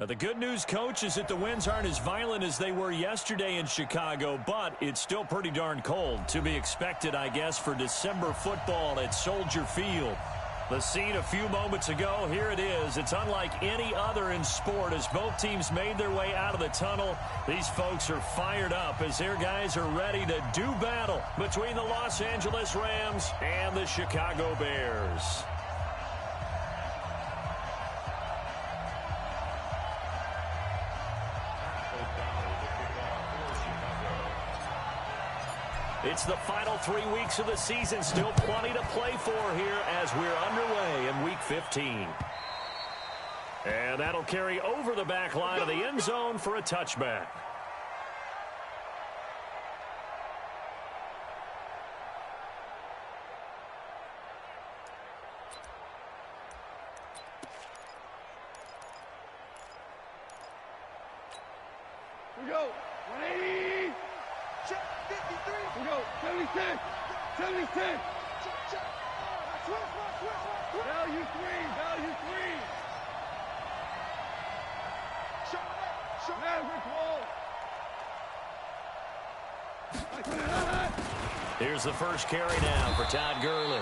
The good news, Coach, is that the winds aren't as violent as they were yesterday in Chicago, but it's still pretty darn cold. To be expected, I guess, for December football at Soldier Field. The scene a few moments ago, here it is. It's unlike any other in sport as both teams made their way out of the tunnel. These folks are fired up as their guys are ready to do battle between the Los Angeles Rams and the Chicago Bears. It's the final 3 weeks of the season. Still plenty to play for here as we're underway in Week 15. And that'll carry over the back line of the end zone for a touchback. Here we go. 180. Check 53. Here we go. 76. 76. Check. Value 3. Value 3. Maverick wall. Here's the first carry now for Todd Gurley.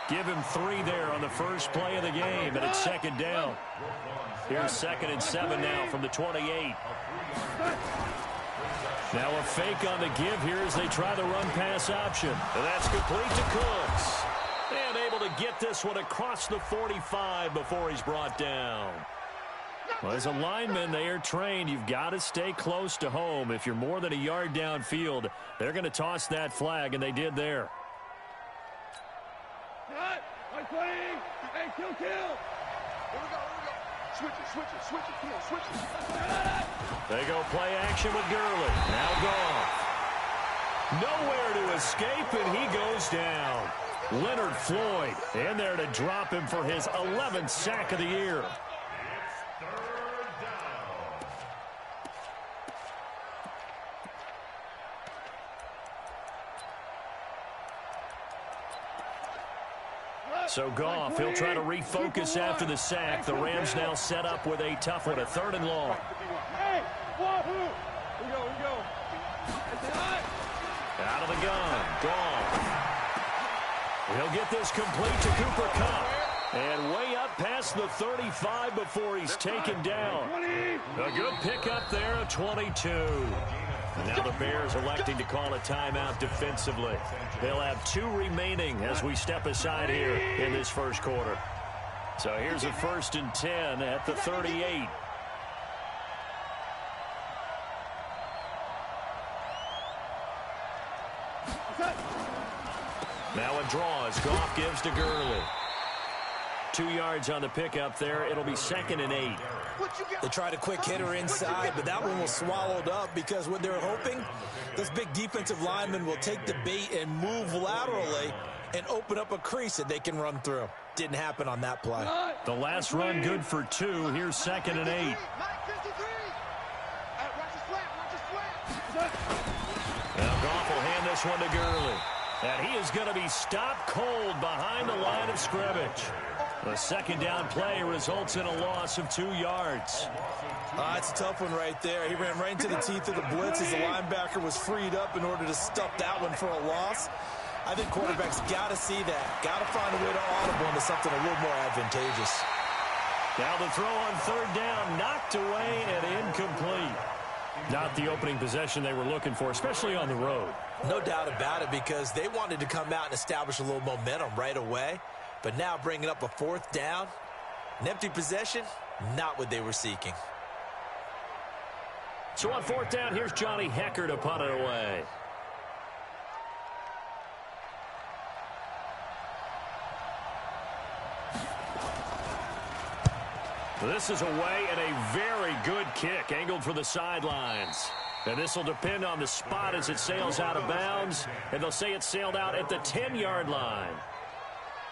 Give him 3 there on the first play of the game, and it's second down. Here's 2nd and 7 now from the 28. Now a fake on the give here as they try the run-pass option. And that's complete to Cooks. And able to get this one across the 45 before he's brought down. Well, as a lineman, they are trained. You've got to stay close to home. If you're more than a yard downfield, they're going to toss that flag, and they did there. Cut! I'm playing! Hey, kill! Here we go. Switch it. Come on, switch it. They go play action with Gurley. Now Goff. Nowhere to escape, and he goes down. Leonard Floyd in there to drop him for his 11th sack of the year. So Goff, he'll try to refocus after the sack. The Rams now set up with a tough one, a 3rd and long. Hey, here we go. Out of the gun, Goff. He'll get this complete to Cooper Kupp. And way up past the 35 before he's taken down. A good pickup there, a 22. And now the Bears electing to call a timeout defensively. They'll have 2 remaining as we step aside here in this first quarter. So here's a 1st and 10 at the 38. Now a draw as Goff gives to Gurley. 2 yards on the pickup there. It'll be 2nd and 8. They tried a quick hitter inside, but that one was swallowed up because what they're hoping, this big defensive lineman will take the bait and move laterally and open up a crease that they can run through. Didn't happen on that play. The last run good for 2. Here's 2nd and 8. Now Goff will hand this one to Gurley. And he is going to be stopped cold behind the line of scrimmage. The 2nd down play results in a loss of 2 yards. It's a tough one right there. He ran right into the teeth of the blitz as the linebacker was freed up in order to stuff that one for a loss. I think quarterbacks got to see that. Got to find a way to audible into something a little more advantageous. Now the throw on 3rd down, knocked away and incomplete. Not the opening possession they were looking for, especially on the road. No doubt about it, because they wanted to come out and establish a little momentum right away. But now bringing up a 4th down, an empty possession, not what they were seeking. So on 4th down, here's Johnny Hecker to punt it away. This is away and a very good kick angled for the sidelines. And this will depend on the spot as it sails out of bounds. And they'll say it sailed out at the 10-yard line.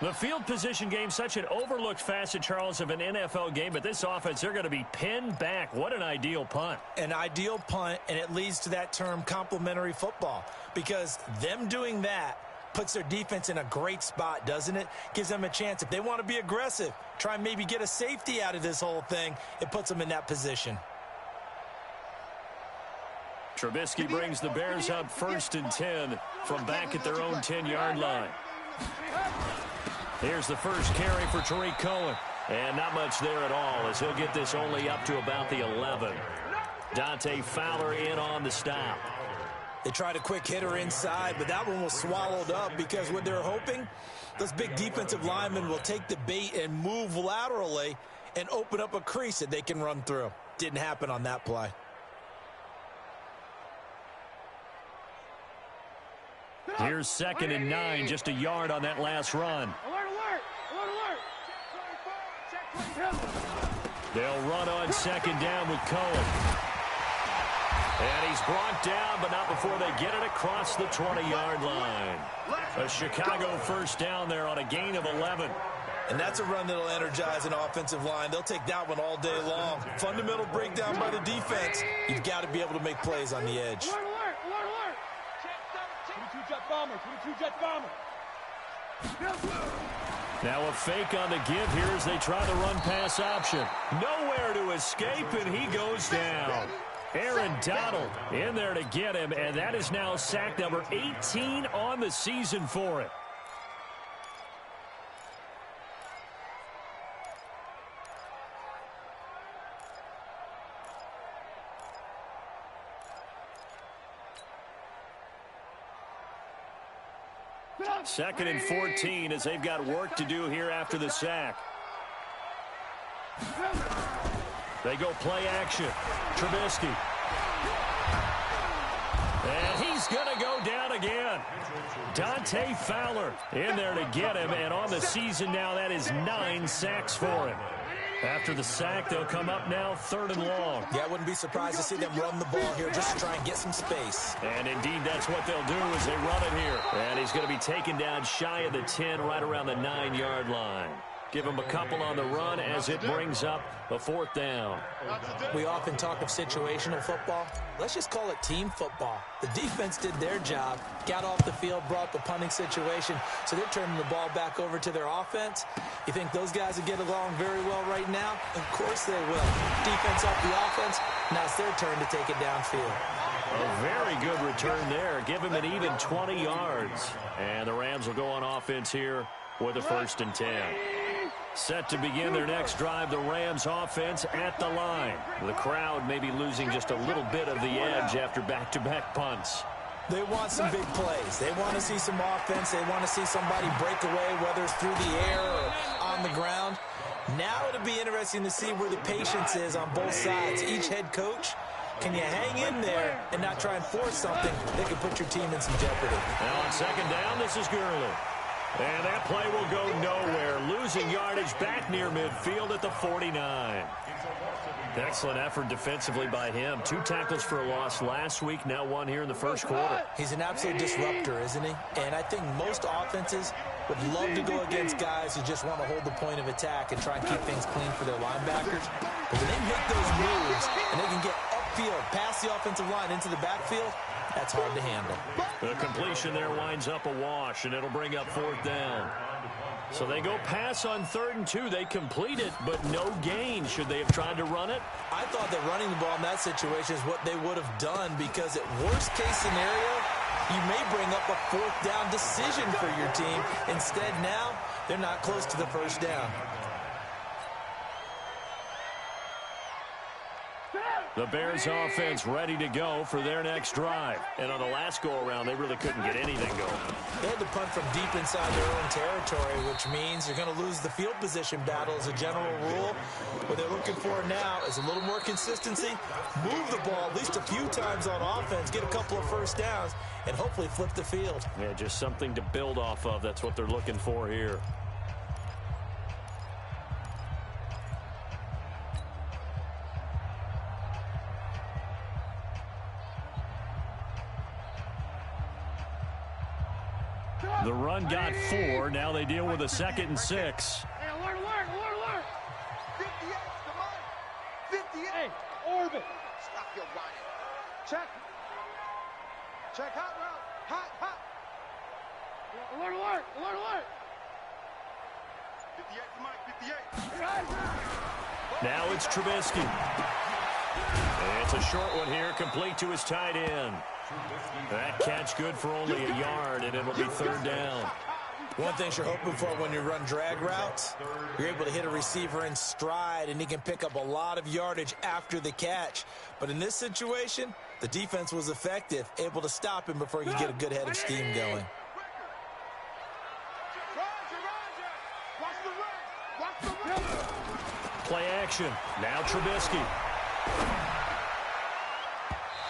The field position game, such an overlooked facet, Charles, of an NFL game. But this offense, they're going to be pinned back. What an ideal punt. An ideal punt, and it leads to that term complementary football. Because them doing that Puts their defense in a great spot, doesn't it? Gives them a chance. If they want to be aggressive, try and maybe get a safety out of this whole thing, it puts them in that position. Trubisky brings the Bears up 1st and 10 from back at their own 10-yard line. Here's the first carry for Tariq Cohen. And not much there at all as he'll get this only up to about the 11. Dante Fowler in on the stop. They tried a quick hitter inside, but that one was swallowed up because what they're hoping, those big defensive linemen will take the bait and move laterally and open up a crease that they can run through. Didn't happen on that play. Here's 2nd and 9, just a yard on that last run. Alert, alert! Alert, alert! They'll run on 2nd down with Cohen. And he's brought down, but not before they get it across the 20-yard line. A Chicago first down there on a gain of 11. And that's a run that'll energize an offensive line. They'll take that one all day long. Fundamental breakdown by the defense. You've got to be able to make plays on the edge. Alert, alert! Alert, alert! 22 jet bomber, 22 jet bomber. Now a fake on the give here as they try the run-pass option. Nowhere to escape, and he goes down. Aaron Donald in there to get him, and that is now sack number 18 on the season for it. Second and 14 as they've got work to do here after the sack. They go play action. Trubisky. And he's going to go down again. Dante Fowler in there to get him. And on the season now, that is 9 sacks for him. After the sack, they'll come up now 3rd and long. Yeah, I wouldn't be surprised to see them run the ball here just to try and get some space. And indeed, that's what they'll do as they run it here. And he's going to be taken down shy of the 10, right around the 9-yard line. Give him a couple on the run as it brings up a 4th down. We often talk of situational football. Let's just call it team football. The defense did their job, got off the field, brought the punting situation, so they're turning the ball back over to their offense. You think those guys will get along very well right now? Of course they will. Defense off the offense, now it's their turn to take it downfield. A very good return there. Give him an even 20 yards. And the Rams will go on offense here with a 1st and 10. Set to begin their next drive, the Rams offense at the line. The crowd may be losing just a little bit of the edge after back-to-back punts. They want some big plays. They want to see some offense. They want to see somebody break away, whether it's through the air or on the ground. Now it'll be interesting to see where the patience is on both sides. Each head coach, can you hang in there and not try and force something that could put your team in some jeopardy? Now on 2nd down, this is Gurley. And that play will go nowhere. Losing yardage back near midfield at the 49. Excellent effort defensively by him. 2 tackles for a loss last week, now 1 here in the 1st quarter. He's an absolute disruptor, isn't he? And I think most offenses would love to go against guys who just want to hold the point of attack and try and keep things clean for their linebackers. But when they make those moves and they can get upfield, past the offensive line into the backfield, that's hard to handle. The completion there winds up a wash, and it'll bring up 4th down. So they go pass on 3rd and 2. They complete it, but no gain. Should they have tried to run it? I thought that running the ball in that situation is what they would have done, because at worst case scenario, you may bring up a 4th down decision for your team. Instead, now, they're not close to the 1st down. The Bears offense ready to go for their next drive. And on the last go-around, they really couldn't get anything going. They had to punt from deep inside their own territory, which means you're going to lose the field position battle as a general rule. What they're looking for now is a little more consistency, move the ball at least a few times on offense, get a couple of 1st downs, and hopefully flip the field. Yeah, just something to build off of. That's what they're looking for here. The run got 4. Now they deal with a 2nd and 6. Hey, alert, alert, alert, alert! 58, the money. 58. Hey, orbit. Stop your running. Check. Check hot route. Hot, hot. Alert, alert, alert, alert. 58 to Mike, 58. Now it's Trubisky. It's a short one here, complete to his tight end. That catch good for only a yard, and it'll be third down. One thing you're hoping for when you run drag routes, you're able to hit a receiver in stride, and he can pick up a lot of yardage after the catch. But in this situation, the defense was effective, able to stop him before he could get a good head of steam going. Play action. Now Trubisky.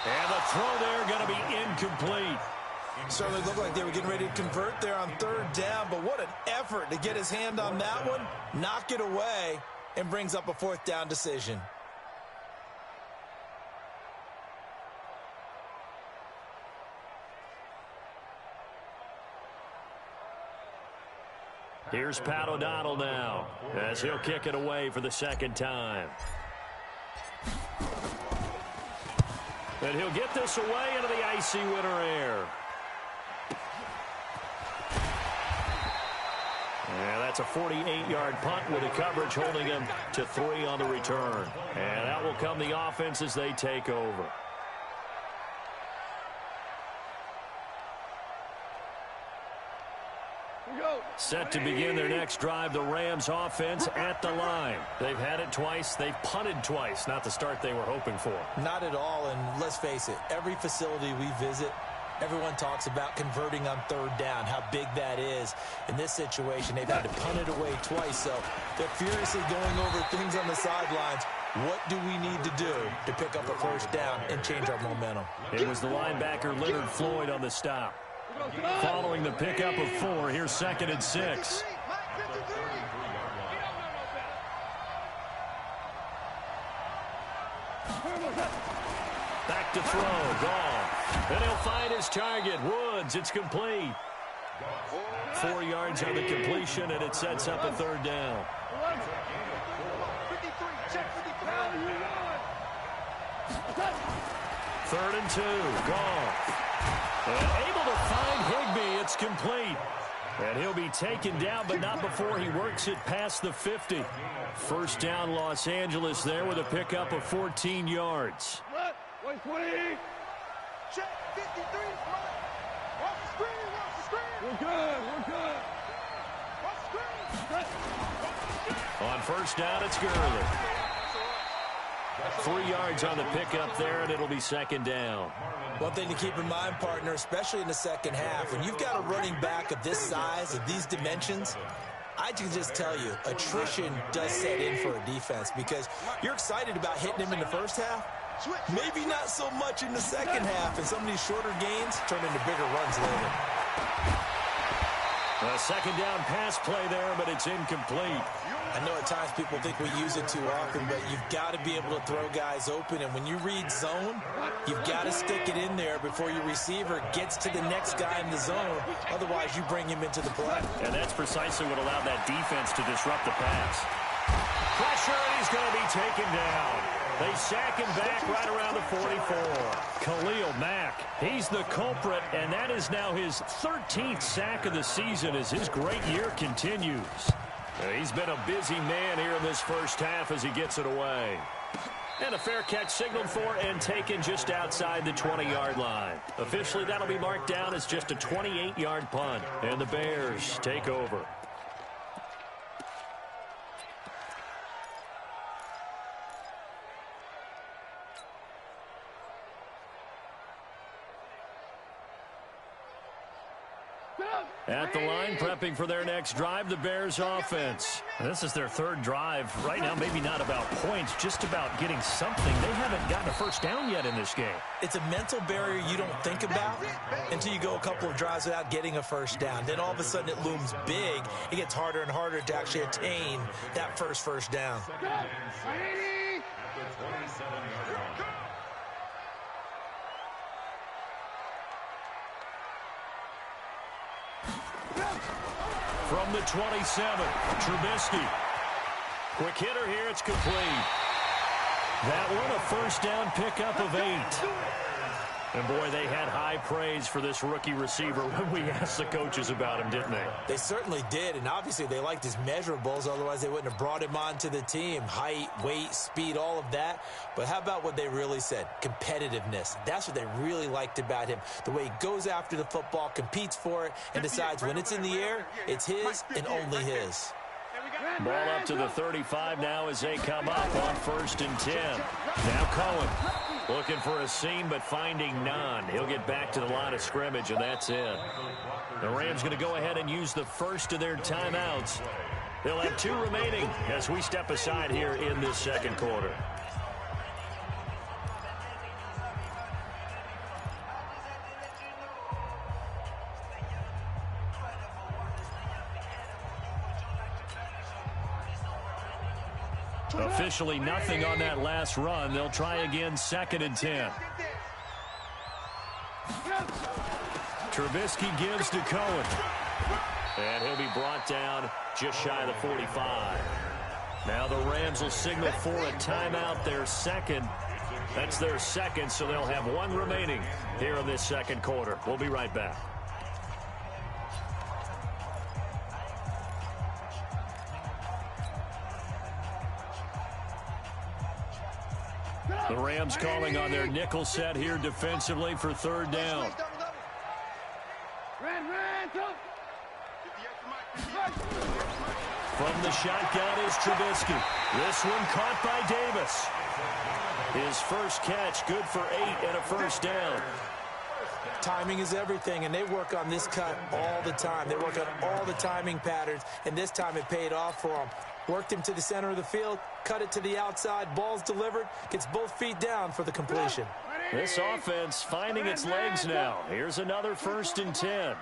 And the throw there going to be incomplete. Certainly looked like they were getting ready to convert there on third down, but what an effort to get his hand on that one, knock it away, and brings up a fourth down decision. Here's Pat O'Donnell now, as he'll kick it away for the second time. And he'll get this away into the icy winter air. And that's a 48-yard punt with the coverage holding him to 3 on the return. And that will come the offense as they take over. Set to begin their next drive, the Rams offense at the line. They've had it twice. They've punted twice. Not the start they were hoping for. Not at all, and let's face it, every facility we visit, everyone talks about converting on third down, how big that is. In this situation, they've had to punt it away twice, so they're furiously going over things on the sidelines. What do we need to do to pick up a first down and change our momentum? It was the linebacker Leonard Floyd on the stop. Following the pickup of 4, here's 2nd and 6. Back to throw, Goff. And he'll find his target, Woods. It's complete. 4 yards on the completion, and it sets up a third down. 3rd and 2, Goff. And able to find Higbee. It's complete. And he'll be taken down, but not before he works it past the 50. First down, Los Angeles there with a pickup of 14 yards. Wait, 20. Check, 53. Watch the screen, watch the screen. We're good, we're good. Watch the screen. On first down, it's Gurley. 3 yards on the pickup there, and it'll be 2nd down. One thing to keep in mind, partner, especially in the second half, when you've got a running back of this size, of these dimensions, I can just tell you, attrition does set in for a defense because you're excited about hitting him in the first half. Maybe not so much in the second half, and some of these shorter gains turn into bigger runs later. A 2nd down pass play there, but it's incomplete. I know at times people think we use it too often, but you've got to be able to throw guys open. And when you read zone, you've got to stick it in there before your receiver gets to the next guy in the zone. Otherwise, you bring him into the play. And that's precisely what allowed that defense to disrupt the pass. Pressure, and he's going to be taken down. They sack him back right around the 44. Khalil Mack, he's the culprit, and that is now his 13th sack of the season as his great year continues. He's been a busy man here in this first half as he gets it away. And a fair catch signaled for and taken just outside the 20-yard line. Officially, that'll be marked down as just a 28-yard punt. And the Bears take over. At the line, prepping for their next drive, the Bears offense. This is their 3rd drive. Right now, maybe not about points, just about getting something. They haven't gotten a first down yet in this game. It's a mental barrier you don't think about until you go a couple of drives without getting a first down. Then all of a sudden it looms big. It gets harder and harder to actually attain that first down. From the 27, Trubisky. Quick hitter here, it's complete. That one, a first down pickup of 8. And, boy, they had high praise for this rookie receiver when we asked the coaches about him, didn't they? They certainly did, and obviously they liked his measurables. Otherwise, they wouldn't have brought him onto the team. Height, weight, speed, all of that. But how about what they really said? Competitiveness. That's what they really liked about him. The way he goes after the football, competes for it, and decides when it's in the air, it's his and only his. Ball up to the 35 now as they come up on 1st and 10. Now Cohen looking for a seam but finding none. He'll get back to the line of scrimmage, and that's it. The Rams going to go ahead and use the first of their timeouts. They'll have 2 remaining as we step aside here in this second quarter. Officially nothing on that last run. They'll try again, 2nd and 10. Trubisky gives to Cohen. And he'll be brought down just shy of the 45. Now the Rams will signal for a timeout, their second. That's their second, so they'll have 1 remaining here in this second quarter. We'll be right back. The Rams calling on their nickel set here defensively for 3rd down. From the shotgun is Trubisky. This one caught by Davis. His first catch, good for 8 and a 1st down. Timing is everything, and they work on this cut all the time. They work on all the timing patterns, and this time it paid off for them. Worked him to the center of the field, cut it to the outside, ball's delivered, gets both feet down for the completion. This offense finding its legs now. Here's another 1st and 10.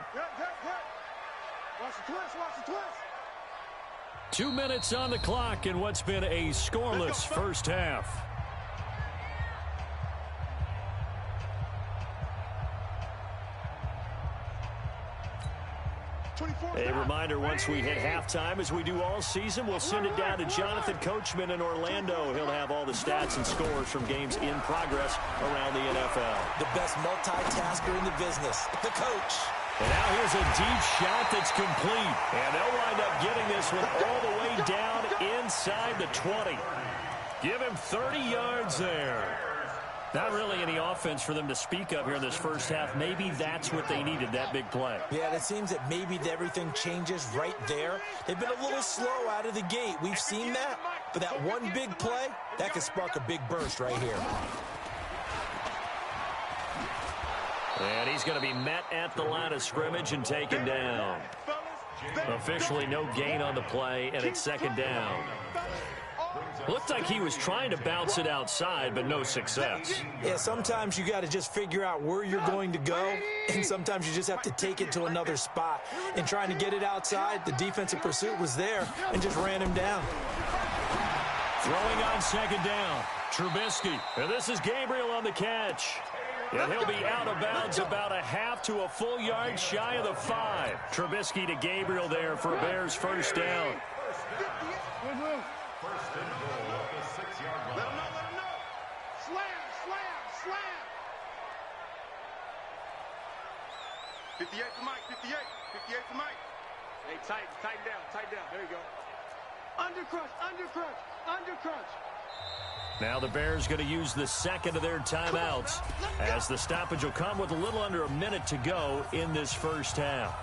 2 minutes on the clock in what's been a scoreless first half. A reminder, once we hit halftime, as we do all season, we'll send it down to Jonathan Coachman in Orlando. He'll have all the stats and scores from games in progress around the NFL. The best multitasker in the business, the coach. And now here's a deep shot that's complete. And they'll wind up getting this one all the way down inside the 20. Give him 30 yards there. Not really any offense for them to speak of here in this first half. Maybe that's what they needed, that big play. Yeah, it seems that maybe everything changes right there. They've been a little slow out of the gate. We've seen that. But that one big play, that could spark a big burst right here. And he's going to be met at the line of scrimmage and taken down. Officially no gain on the play, and it's 2nd down. Looked like he was trying to bounce it outside, but no success. Yeah, sometimes you got to just figure out where you're going to go, and sometimes you just have to take it to another spot. And trying to get it outside, the defensive pursuit was there and just ran him down. Throwing on 2nd down, Trubisky. And this is Gabriel on the catch. And he'll be out of bounds about a half to a full yard shy of the 5. Trubisky to Gabriel there for Bears' 1st down. First and goal at the 6-yard line. Let him know. Slam. 58 for Mike, 58 for Mike. Hey, tighten down. There you go. Undercrunch. Now the Bears going to use the 2nd of their timeouts as the stoppage will come with a little under a minute to go in this first half.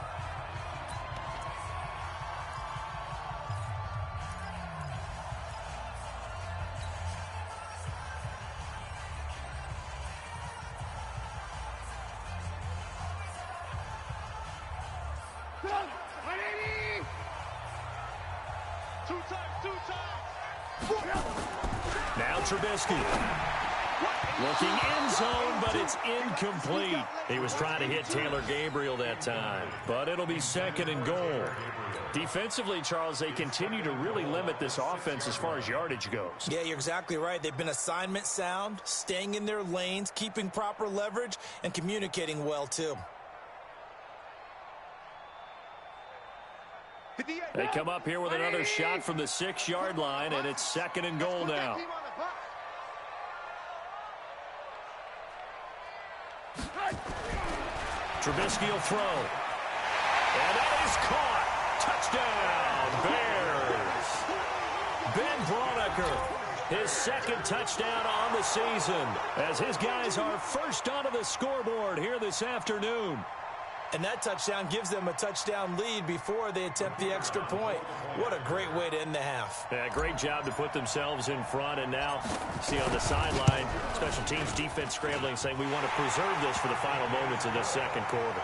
Now Trubisky looking end zone, but it's incomplete. He was trying to hit Taylor Gabriel that time, but it'll be 2nd and goal. Defensively, Charles, they continue to really limit this offense as far as yardage goes. Yeah, you're exactly right. They've been assignment sound, staying in their lanes, keeping proper leverage, and communicating well, too. They come up here with another shot from the 6-yard line, and it's 2nd and goal now. Trubisky will throw. And that is caught. Touchdown, Bears. Ben Braunecker, his second touchdown on the season, as his guys are first onto the scoreboard here this afternoon. And that touchdown gives them a touchdown lead before they attempt the extra point. What a great way to end the half. Yeah, great job to put themselves in front. And now, see on the sideline, special teams defense scrambling, saying we want to preserve this for the final moments of this second quarter.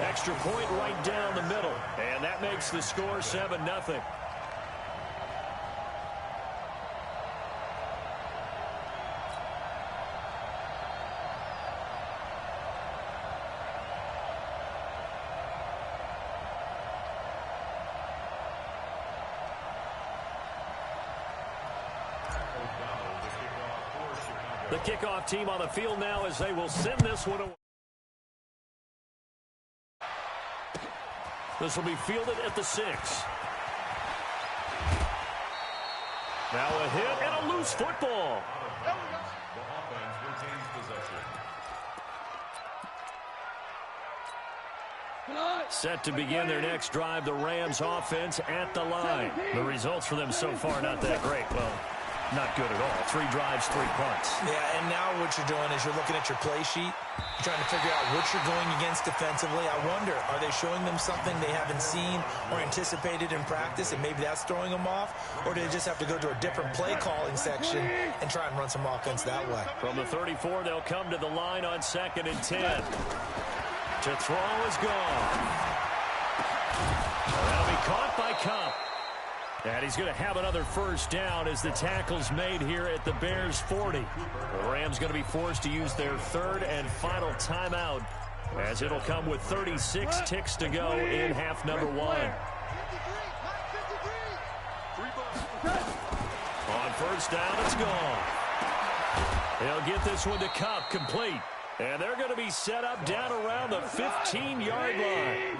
Extra point right down the middle. And that makes the score 7-0. The kickoff team on the field now as they will send this one away. This will be fielded at the 6. Now a hit and a loose football. The offense retains possession. Set to begin their next drive, the Rams offense at the line. The results for them so far not that great. Well, not good at all. 3 drives, 3 punts. Yeah, and now what you're doing is you're looking at your play sheet. You're trying to figure out what you're going against defensively. I wonder, are they showing them something they haven't seen or anticipated in practice, and maybe that's throwing them off? Or do they just have to go to a different play calling section and try and run some offense that way? From the 34, they'll come to the line on 2nd and 10. To throw is gone. That'll be caught by Cup. And he's going to have another first down as the tackle's made here at the Bears 40. The Rams going to be forced to use their 3rd and final timeout, as it'll come with 36 ticks to go in half number 1. On first down, it's gone. They'll get this one to Cup, complete. And they're going to be set up down around the 15-yard line.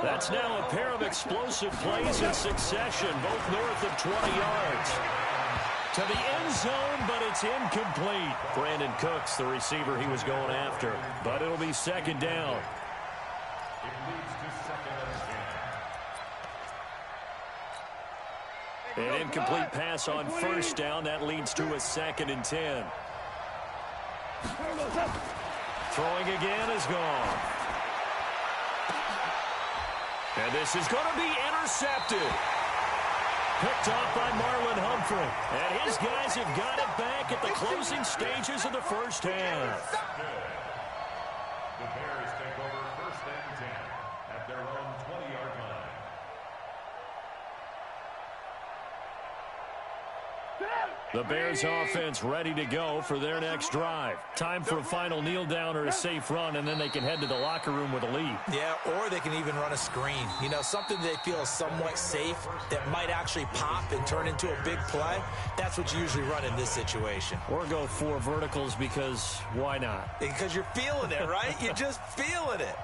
That's now a pair of explosive plays in succession, both north of 20 yards. To the end zone, but it's incomplete. Brandon Cooks, the receiver he was going after. But it'll be 2nd down. It leads to 2nd and 10. An incomplete pass on first down. That leads to a 2nd and 10. Throwing again is gone. And this is going to be intercepted. Picked off by Marlon Humphrey. And his guys have got it back at the closing stages of the first half. The Bears take over 1st and 10 at their own 20-yard line. The Bears offense ready to go for their next drive. Time for a final kneel down or a safe run, and then they can head to the locker room with a lead. Yeah, or they can even run a screen. You know, something they feel is somewhat safe that might actually pop and turn into a big play. That's what you usually run in this situation. Or go 4 verticals because why not? Because you're feeling it, right? You're just feeling it.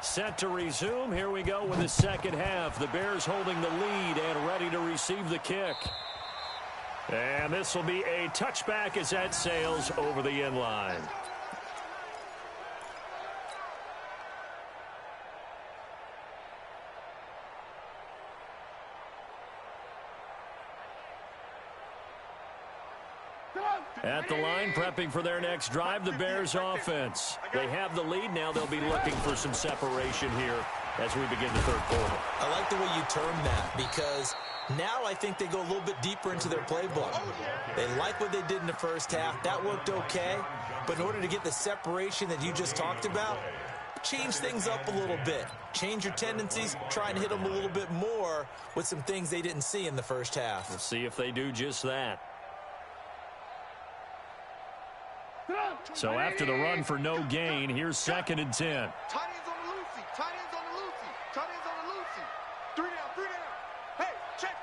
Set to resume. Here we go with the second half. The Bears holding the lead and ready to receive the kick. And this will be a touchback as that sails over the end line. At the line, prepping for their next drive, the Bears offense. They have the lead. Now they'll be looking for some separation here as we begin the third quarter. I like the way you term that, because now I think they go a little bit deeper into their playbook. They like what they did in the first half. That worked okay. But in order to get the separation that you just talked about, change things up a little bit. Change your tendencies. Try and hit them a little bit more with some things they didn't see in the first half. We'll see if they do just that. So after the run for no gain, here's 2nd and 10. Tight ends on the Lucy. Tight ends on the Lucy. Tight ends on the Lucy. 3 down, 3 down. Hey, check.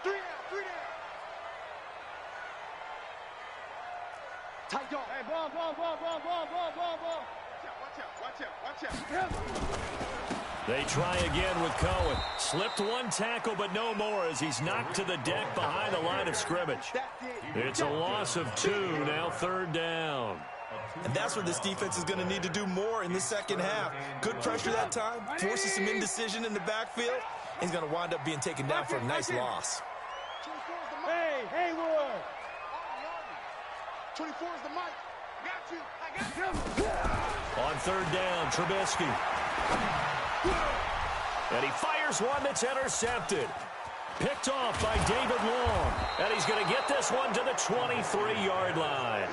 3 down, 3 down. Tight dog. Hey, ball. They try again with Cohen. Slipped one tackle, but no more as he's knocked to the deck behind the line of scrimmage. It's a loss of 2, now 3rd down. And that's what this defense is going to need to do more in the second half. Good pressure that time, forces some indecision in the backfield. He's going to wind up being taken down for a nice loss. Hey, Haywood! 24 is the mic. Got you. I got you. On 3rd down, Trubisky. And he fires one that's intercepted. Picked off by David Long. And he's going to get this one to the 23-yard line.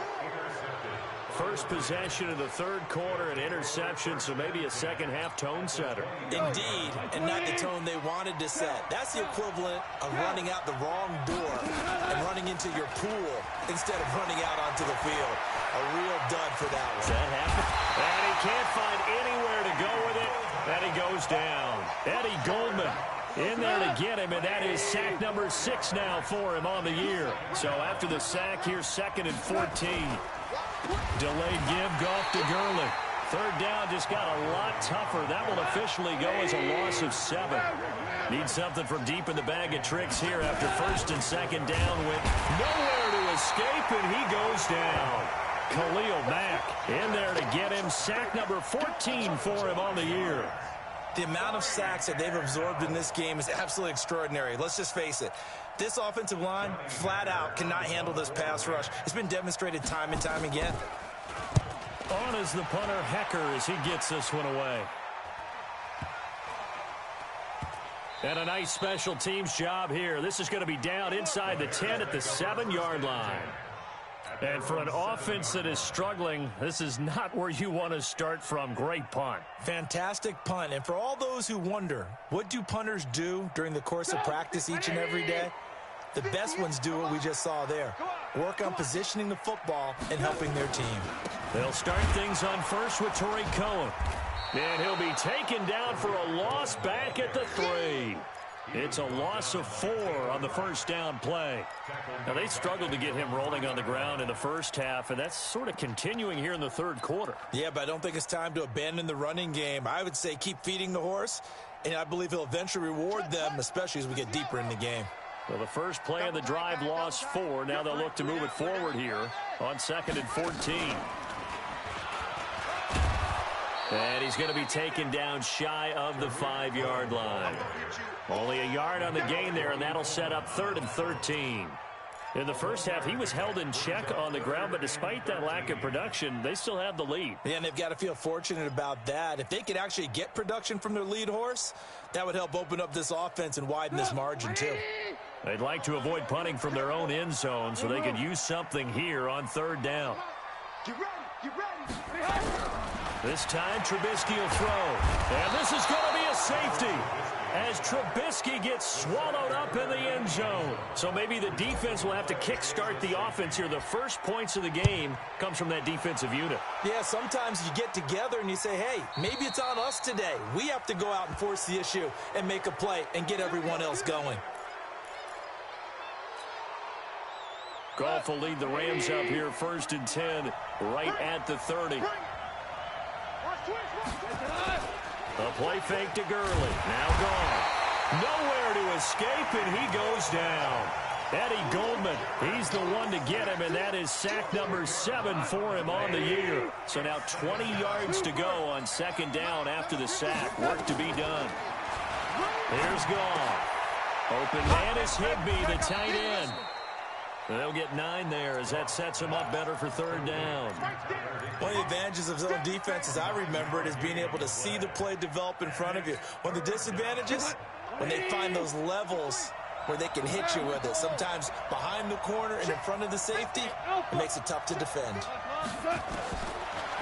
First possession of the 3rd quarter, an interception, so maybe a second-half tone setter. Indeed, and not the tone they wanted to set. That's the equivalent of running out the wrong door and running into your pool instead of running out onto the field. A real dud for that one. That happened. And he can't find anywhere to go with it. And he goes down. Eddie Goldman in there to get him, and that is sack number 6 now for him on the year. So after the sack, here's 2nd and 14. Delayed give, Goff to Gurley. 3rd down just got a lot tougher. That will officially go as a loss of 7. Need something from deep in the bag of tricks here after 1st and 2nd down with nowhere to escape, and he goes down. Khalil Mack in there to get him. Sack number 14 for him on the year. The amount of sacks that they've absorbed in this game is absolutely extraordinary. Let's just face it. This offensive line, flat out, cannot handle this pass rush. It's been demonstrated time and time again. On is the punter, Hecker, as he gets this one away. And a nice special teams job here. This is going to be down inside the 10 at the 7-yard line. And for an offense that is struggling, this is not where you want to start from. Great punt. Fantastic punt. And for all those who wonder, what do punters do during the course of practice each and every day? The best ones do what we just saw there. Work on positioning the football and helping their team. They'll start things on first with Torrey Cohen. And he'll be taken down for a loss back at the 3. It's a loss of 4 on the 1st down play. Now, they struggled to get him rolling on the ground in the first half, and that's sort of continuing here in the 3rd quarter. Yeah, but I don't think it's time to abandon the running game. I would say keep feeding the horse, and I believe he'll eventually reward them, especially as we get deeper in the game. Well, the first play of the drive lost 4. Now they'll look to move it forward here on 2nd and 14. And he's going to be taken down shy of the 5-yard line. Only a yard on the gain there, and that'll set up 3rd and 13. In the first half, he was held in check on the ground, but despite that lack of production, they still have the lead. Yeah, and they've got to feel fortunate about that. If they could actually get production from their lead horse, that would help open up this offense and widen this margin, too. They'd like to avoid punting from their own end zone so they could use something here on 3rd down. Get ready. This time, Trubisky will throw. And this is going to be a safety as Trubisky gets swallowed up in the end zone. So maybe the defense will have to kickstart the offense here. The first points of the game comes from that defensive unit. Yeah, sometimes you get together and you say, hey, maybe it's on us today. We have to go out and force the issue and make a play and get everyone else going. Goff will lead the Rams up here 1st and 10 right at the 30. A play fake to Gurley. Now gone. Nowhere to escape, and he goes down. Eddie Goldman, he's the one to get him, and that is sack number 7 for him on the year. So now 20 yards to go on 2nd down after the sack. Work to be done. Here's Goff. Open man is Higbee, the tight end. They'll get 9 there as that sets them up better for 3rd down. One of the advantages of zone defense, as I remember it, is being able to see the play develop in front of you. One of the disadvantages, when they find those levels where they can hit you with it. Sometimes behind the corner and in front of the safety, it makes it tough to defend.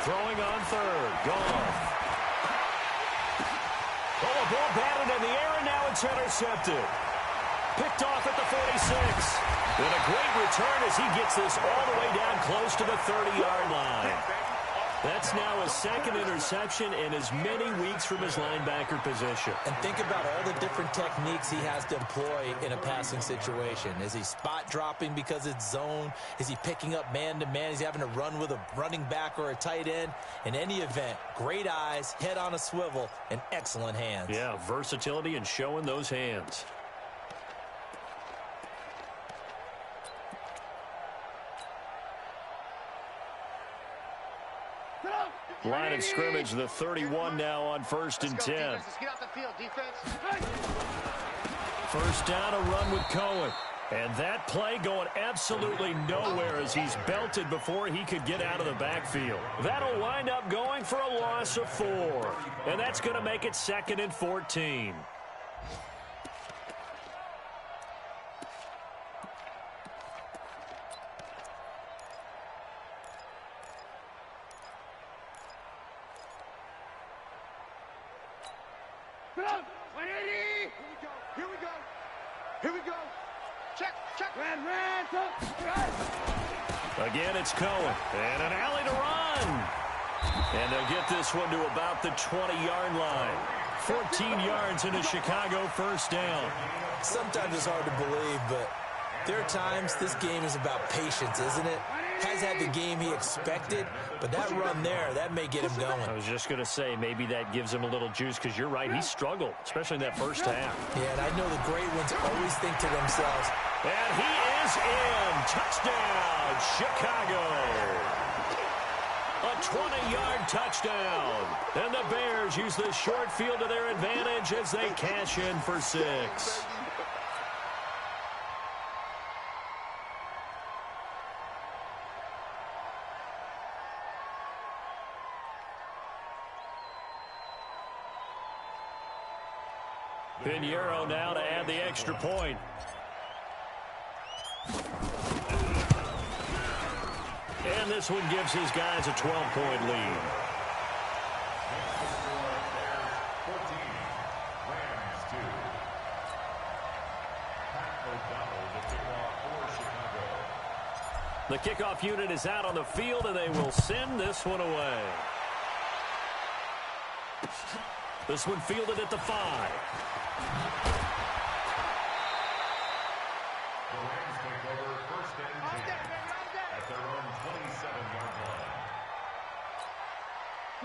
Throwing on 3rd. Goff. Oh, a ball batted in the air, and now it's intercepted. Picked off at the 46. And a great return as he gets this all the way down close to the 30-yard line. That's now his second interception in as many weeks from his linebacker position. And think about all the different techniques he has to employ in a passing situation. Is he spot dropping because it's zone? Is he picking up man-to-man? Is he having to run with a running back or a tight end? In any event, great eyes, head on a swivel, and excellent hands. Yeah, versatility and showing those hands. Line of scrimmage, the 31 now on 1st and 10. Let's get out the field, defense. First down, a run with Cohen. And that play going absolutely nowhere as he's belted before he could get out of the backfield. That'll wind up going for a loss of 4. And that's going to make it 2nd and 14. Again, it's Cohen. And an alley to run. And they'll get this one to about the 20-yard line. 14 yards in a Chicago first down. Sometimes it's hard to believe, but there are times this game is about patience, isn't it? Has had the game he expected, but that run there, that may get him going. I was just going to say, maybe that gives him a little juice, because you're right, he struggled, especially in that first half. Yeah, and I know the great ones always think to themselves, and he is in. Touchdown, Chicago. A 20-yard touchdown. And the Bears use the short field to their advantage as they cash in for 6. Pinheiro now to add the extra point. And this one gives his guys a 12-point lead. 14, Rams 2. Pat O'Donnell, the kickoff for Chicago. The kickoff unit is out on the field, and they will send this one away. This one fielded at the 5. The Rams take over 1st and 10 at their own 27-yard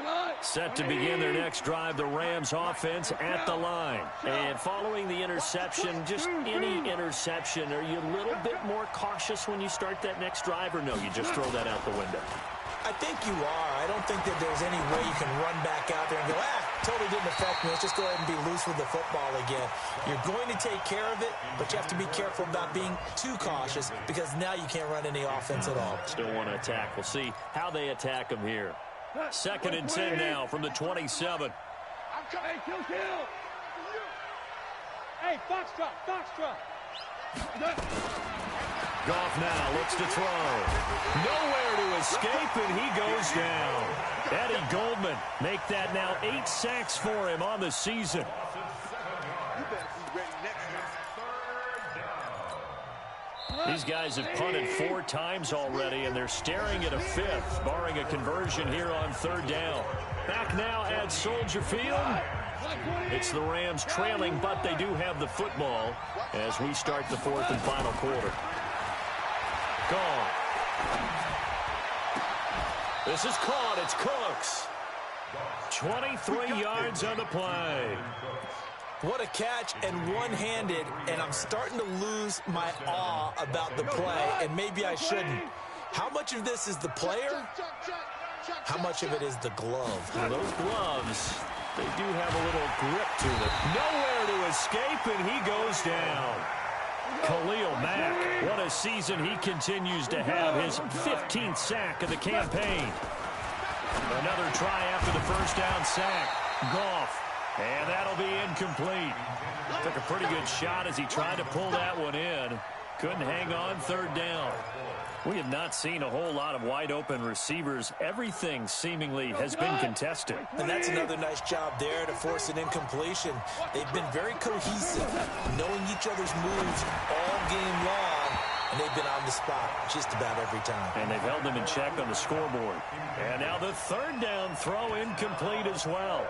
line. Set to begin their next drive, the Rams offense at the line. And following the interception, just any interception, are you a little bit more cautious when you start that next drive, or no, you just throw that out the window? I think you are. I don't think that there's any way you can run back out there and go, totally didn't affect me. Let's just go ahead and be loose with the football again. You're going to take care of it, but you have to be careful about being too cautious because now you can't run any offense at all. Still want to attack. We'll see how they attack them here. 2nd and 10 now from the 27. Hey, kill. Hey, Foxtrot. Goff now looks to throw. Nowhere to escape, and he goes down. Eddie Goldman make that now 8 sacks for him on the season. These guys have punted 4 times already, and they're staring at a 5th, barring a conversion here on 3rd down. Back now at Soldier Field. It's the Rams trailing, but they do have the football as we start the 4th and final quarter. Gone. This is caught. It's Cooks. 23 yards on the play. What a catch, and one-handed, and I'm starting to lose my awe about the play, and maybe I shouldn't. How much of this is the player? How much of it is the glove? Well, those gloves, they do have a little grip to them. Nowhere to escape, and he goes down. Khalil Mack, what a season he continues to have. His 15th sack of the campaign. Another try after the first down sack. Goff, and that'll be incomplete. Took a pretty good shot as he tried to pull that one in. Couldn't hang on 3rd down. We have not seen a whole lot of wide-open receivers. Everything seemingly has been contested. And that's another nice job there to force an incompletion. They've been very cohesive, knowing each other's moves all game long, and they've been on the spot just about every time. And they've held them in check on the scoreboard. And now the third down throw incomplete as well.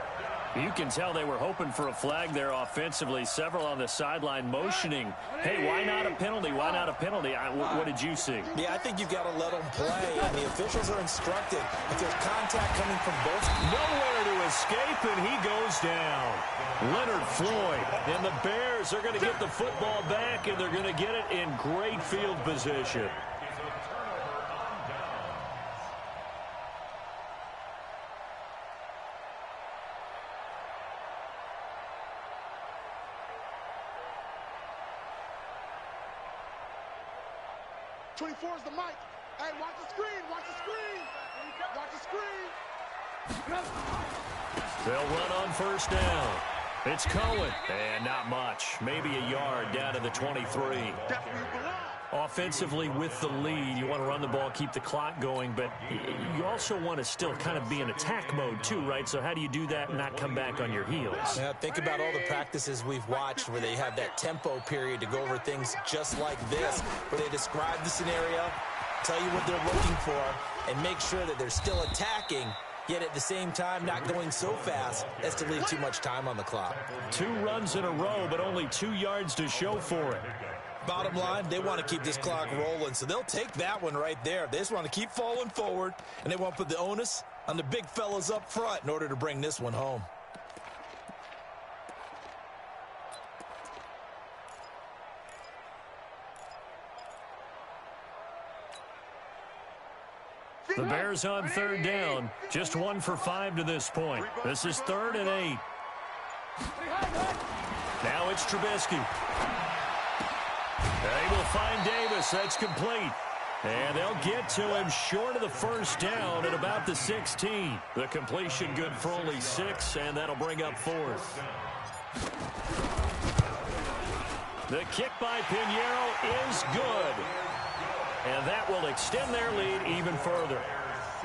You can tell they were hoping for a flag there offensively. Several on the sideline motioning, hey, why not a penalty? Why not a penalty? What did you see? Yeah, I think you've got to let them play, and the officials are instructed. If there's contact coming from both. Nowhere to escape, and he goes down. Leonard Floyd, and the Bears are going to get the football back, and they're going to get it in great field position. 24 is the mic. Hey, watch the screen. Watch the screen. Watch the screen. They'll run on first down. It's Cohen. And not much. Maybe a yard down to the 23. Definitely belong. Offensively with the lead, you want to run the ball, keep the clock going, but you also want to still kind of be in attack mode too, right? So how do you do that and not come back on your heels? Yeah, think about all the practices we've watched where they have that tempo period to go over things just like this, where they describe the scenario, tell you what they're looking for, and make sure that they're still attacking, yet at the same time not going so fast as to leave too much time on the clock. 2 runs in a row, but only 2 yards to show for it. Bottom line, they want to keep this clock rolling, so they'll take that one right there. They just want to keep falling forward, and they want to put the onus on the big fellas up front in order to bring this one home. The Bears on third down, just 1 for 5 to this point. This is 3rd and 8. Now it's Trubisky. They will find Davis. That's complete. And they'll get to him short of the first down at about the 16. The completion good for only 6, and that'll bring up 4th. The kick by Pinheiro is good. And that will extend their lead even further.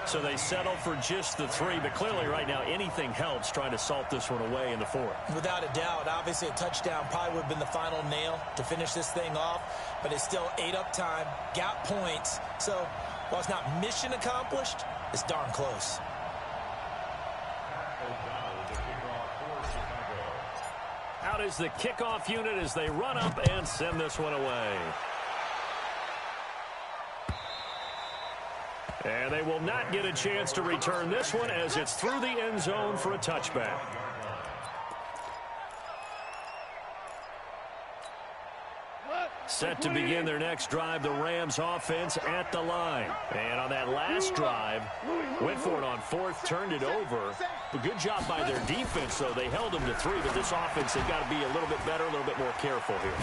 So they settle for just the 3, but clearly right now anything helps trying to salt this one away in the 4th. Without a doubt, obviously a touchdown probably would have been the final nail to finish this thing off, but it's still ate up time, got points. So while it's not mission accomplished, it's darn close. Out is the kickoff unit as they run up and send this one away. And they will not get a chance to return this one as it's through the end zone for a touchback. Set to begin their next drive, the Rams offense at the line. And on that last drive, went for it on 4th, turned it over. A good job by their defense, though. They held them to 3, but this offense, they've got to be a little bit better, a little bit more careful here.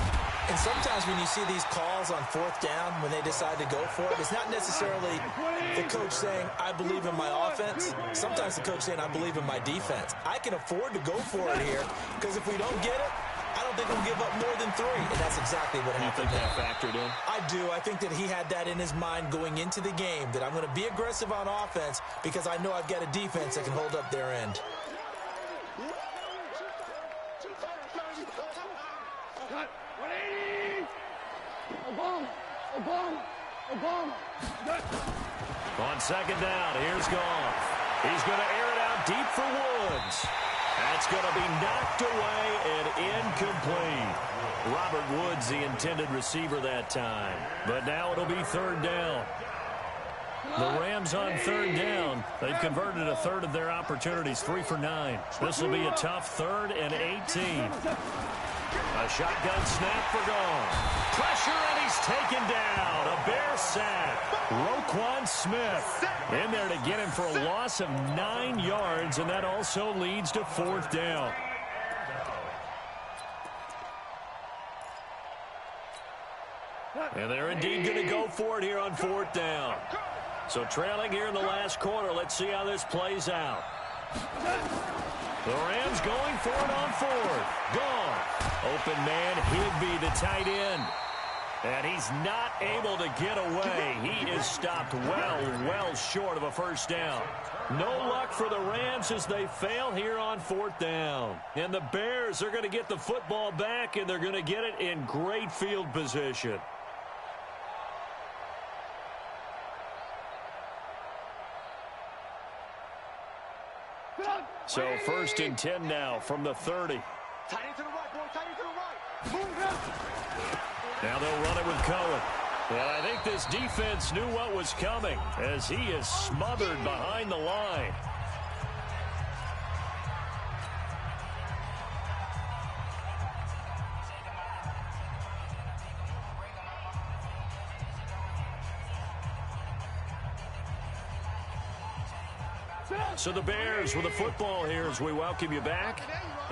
And sometimes when you see these calls on 4th down, when they decide to go for it, it's not necessarily the coach saying, I believe in my offense. Sometimes the coach saying, I believe in my defense. I can afford to go for it here, because if we don't get it, I don't think we'll give up more than 3. And that's exactly what happened. You think that factored in? I do. I think that he had that in his mind going into the game, that I'm going to be aggressive on offense because I know I've got a defense that can hold up their end. On 2nd down, here's Goff. He's going to air it out deep for Woods. That's going to be knocked away and incomplete. Robert Woods, the intended receiver that time. But now it'll be 3rd down. The Rams on 3rd down. They've converted a 1/3 of their opportunities, 3 for 9. This will be a tough 3rd and 18. A shotgun snap for Goff. Pressure, and he's taken down. A Bear sack. Roquan Smith in there to get him for a loss of 9 yards, and that also leads to 4th down. And they're indeed going to go for it here on 4th down. So trailing here in the last quarter, let's see how this plays out. The Rams going for it on 4th. Goff. Open man, Higbee, the tight end. And he's not able to get away. He is stopped well short of a first down. No luck for the Rams as they fail here on 4th down. And the Bears are going to get the football back, and they're going to get it in great field position. So 1st and 10 now from the 30. Tight end to the right, boy. Tight end to the right. Move him. Now they'll run it with Cohen. And I think this defense knew what was coming as he is smothered behind the line. So the Bears with the football here as we welcome you back.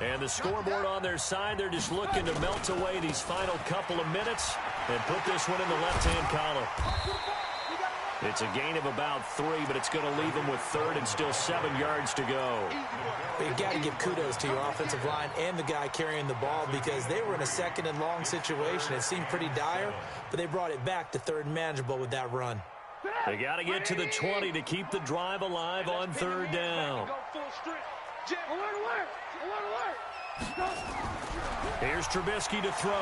And the scoreboard on their side, they're just looking to melt away these final couple of minutes and put this one in the left-hand column. It's a gain of about 3, but it's going to leave them with 3rd and still 7 yards to go. But you got to give kudos to your offensive line and the guy carrying the ball because they were in a 2nd and long situation. It seemed pretty dire, but they brought it back to 3rd and manageable with that run. They got to get to the 20 to keep the drive alive on 3rd down. Here's Trubisky to throw.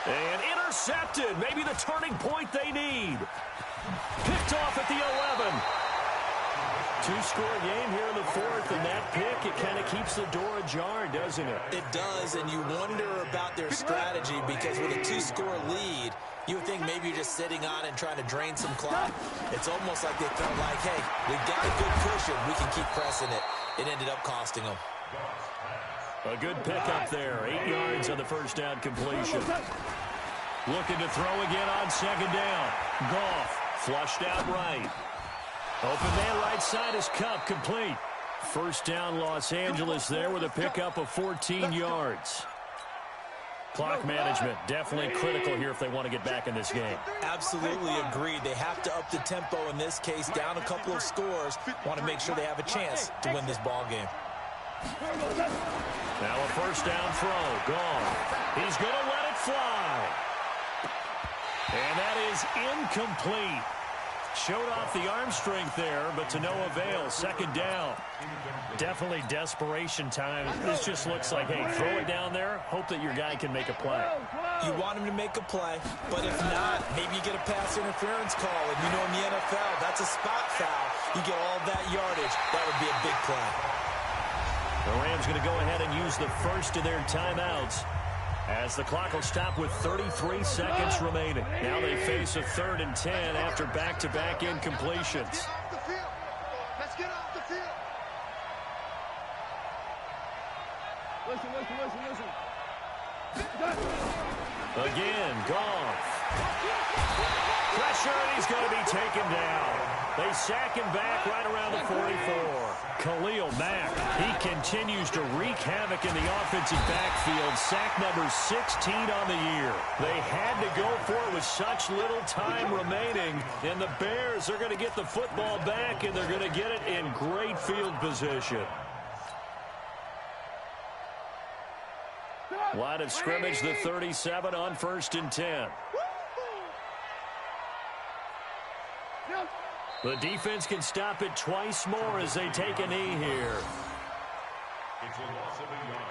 And intercepted. Maybe the turning point they need. Picked off at the 11. 2-score game here in the 4th, and that pick, it kind of keeps the door ajar, doesn't it? It does, and you wonder about their strategy because with a 2-score lead, you would think maybe you're just sitting on and trying to drain some clock. It's almost like they felt like, hey, we've got a good cushion. We can keep pressing it. It ended up costing them. A good pickup there. 8 yards on the first down completion. Looking to throw again on 2nd down. Goff flushed out right. Open man right side is Cup complete. First down Los Angeles there with a pickup of 14 yards. Clock management definitely critical here if they want to get back in this game. Absolutely agreed. They have to up the tempo in this case, down a couple of scores. Want to make sure they have a chance to win this ball game. Now a first down throw. Gone. He's going to let it fly. And that is incomplete. Showed off the arm strength there, but to no avail. 2nd down. Definitely desperation time. This just looks like, hey, throw it down there, hope that your guy can make a play. You want him to make a play, but if not, maybe you get a pass interference call. And you know in the NFL, that's a spot foul. You get all that yardage. That would be a big play. The Rams going to go ahead and use the first of their timeouts as the clock will stop with 33 seconds remaining. Now they face a 3rd and 10 after back-to-back incompletions. Let's get off the field. Listen. Again, Goff. Pressure, and he's going to be taken down. They sack him back right around the 44. Khalil Mack, he continues to wreak havoc in the offensive backfield. Sack number 16 on the year. They had to go for it with such little time remaining, and the Bears are going to get the football back, and they're going to get it in great field position. Line of scrimmage, the 37 on 1st and 10. The defense can stop it twice more as they take a knee here. It's a loss of a yard.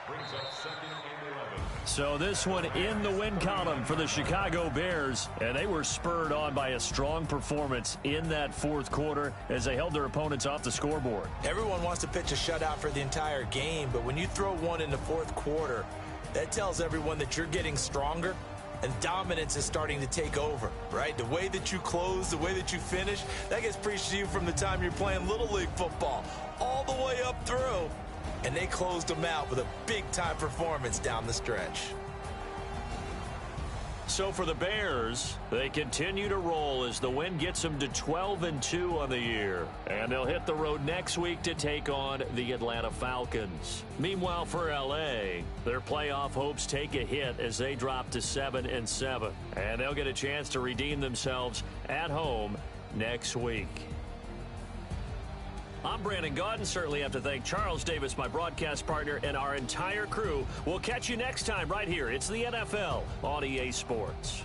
Brings up 2nd and 11. So this one in the win column for the Chicago Bears, and they were spurred on by a strong performance in that 4th quarter as they held their opponents off the scoreboard. Everyone wants to pitch a shutout for the entire game, but when you throw one in the 4th quarter, that tells everyone that you're getting stronger and dominance is starting to take over, right? The way that you close, the way that you finish, that gets preached to you from the time you're playing Little League football all the way up through. And they closed them out with a big-time performance down the stretch. So for the Bears, they continue to roll as the win gets them to 12-2 on the year. And they'll hit the road next week to take on the Atlanta Falcons. Meanwhile, for L.A., their playoff hopes take a hit as they drop to 7-7. And they'll get a chance to redeem themselves at home next week. I'm Brandon Gaudin. Certainly have to thank Charles Davis, my broadcast partner, and our entire crew. We'll catch you next time right here. It's the NFL on EA Sports.